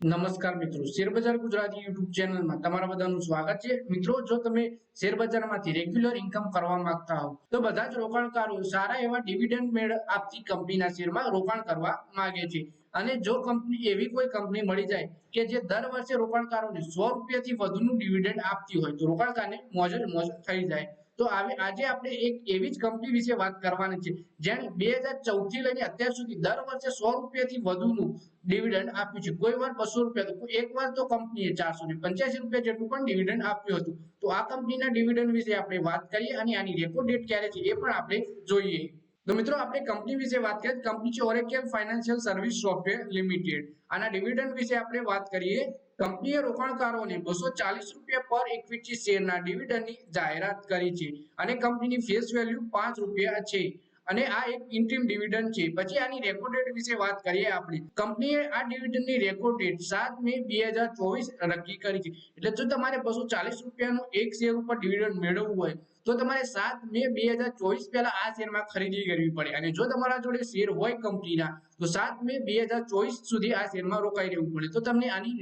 નમસ્કાર મિત્રો, શેરબજાર ગુજરાતી યુટ્યુબ ચેનલમાં તમારા બધાનું સ્વાગત છે. મિત્રો, જો તમે શેરબજારમાંથી રેગ્યુલર ઇન્કમ કરવા માંગતા હો તો બધા જ રોકાણકારો સારા એવા ડિવિડન્ડ મેળ આપતી કંપનીના શેરમાં રોકાણ કરવા માંગે છે. અને જો કંપની એવી કોઈ કંપની મળી જાય કે જે દર વર્ષે રોકાણકારોને ₹100 વધુનું ડિવિડન્ડ આપતી હોય તો રોકાણકારને મોજ જ મોજ થઈ જાય. તો આજે આપણે એક એવી જ કંપની વિશે વાત કરવાની છે જેણે 2014 થી લઈને અત્યાર સુધી દર વર્ષે ₹100 વધુનું ડિવિડન્ડ આપ્યું છે. કોઈ વાર ₹200 તો એક વાર તો કંપનીએ ₹485 જેટલું પણ ડિવિડન્ડ આપ્યું હતું. તો આ કંપનીના ડિવિડન્ડ વિશે આપણે વાત કરીએ અને આની રેકોર્ડ ડેટ ક્યારે છે એ પણ આપણે જોઈએ. તો મિત્રો, આપણે કંપની વિશે વાત કરીએ. કંપની છે Oracle financial service software limited. આના ડિવિડન્ડ વિશે આપણે વાત કરીએ. કંપનીએ રોકાણકારોને ₹240 પર ઇક્વિટી શેરના ડિવિડન્ડની જાહેરાત કરી છે અને કંપનીની ફેસ વેલ્યુ ₹5 છે. અને આ એક ઇન્ટિમ ડિવિડન્ડ છે. પછી આની રેકોર્ડ ડેટ વિશે વાત કરીએ આપણે. કંપનીએ આ ડિવિડન્ડની રેકોર્ડ ડેટ 7 મે 2024 નક્કી કરી છે. એટલે જો તમારે ₹240 નું એક શેર ઉપર ડિવિડન્ડ મેળવવું હોય તો તમારે 7 મે 2024 પહેલા આ શેરમાં ખરીદી કરવી પડે. અને જો તમારા જોડે શેર હોય કંપનીના તો 7 મે 2024 સુધી આ શેરમાં રોકાઈ રહેવું પડે તો તમને આની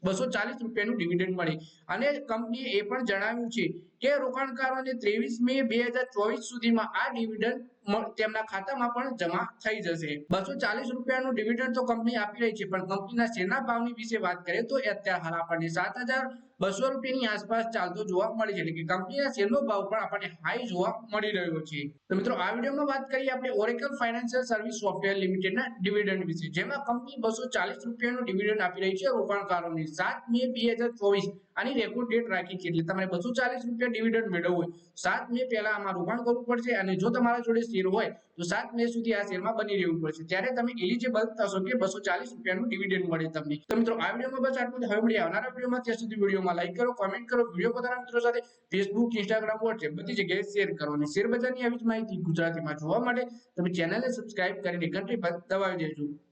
₹240 નું ડિવિડન્ડ મળે. અને કંપનીએ એ પણ જણાવ્યું છે કે રોકાણકારોને 23 મે 2024 સુધીમાં આ ડિવિડન્ડ તેમના ખાતામાં પણ જમા થઈ જશે. ₹240 નું ડિવિડન્ડ તો કંપની આપી રહી છે, પણ કંપનીના શેરના ભાવની વિશે વાત કરીએ તો અત્યારે હાલ આપણને ₹7,200 ની આસપાસ ચાલતો જોવા મળે છે. એટલે કે કંપનીના શેરનો ભાવ પણ આપણને હાઈ જોવા મળી રહ્યો છે. તો મિત્રો, આ વિડીયોમાં વાત કરીએ આપણે ઓરેકલ ફાઇનાન્શિયલ સર્વિસ સોફ્ટવેર લિમિટેડના ડિવિડન્ડ વિશે, જેમાં કંપની ₹240 નું ડિવિડન્ડ આપી રહી છે રોકાણકારોને 7 મે 2024 આની રેકોર્ડ ડેટ રાખી છે. એટલે તમારે ₹240 ડિવિડન્ડ મેળવવું હોય 7 મે પહેલા આમાં રોકાણ કરવું પડશે. અને જો તમારા જોડે શેર હોય તો 7 મે સુધી આ શેરમાં બની રહેવું પડશે. ત્યારે તમે એલિજિબલ થશો કે ₹240 નું ડિવિડન્ડ મળે તમને. તો મિત્રો, આ વિડીયોમાં બસ આટલું. હવે મળીએ આવનારા વિડીયોમાં. ત્યાં સુધી વિડીયોમાં લાઈક કરો, કોમેન્ટ કરો, વિડીયો પોતાના મિત્રો સાથે ફેસબુક, ઇન્સ્ટાગ્રામ, વોટ્સએપ બધી જગ્યાએ શેર કરો. અને શેર બજારની આવી જ માહિતી ગુજરાતીમાં જોવા માટે તમે ચેનલને સબસ્ક્રાઇબ કરીને ઘંટી પર દબાવી દેજો.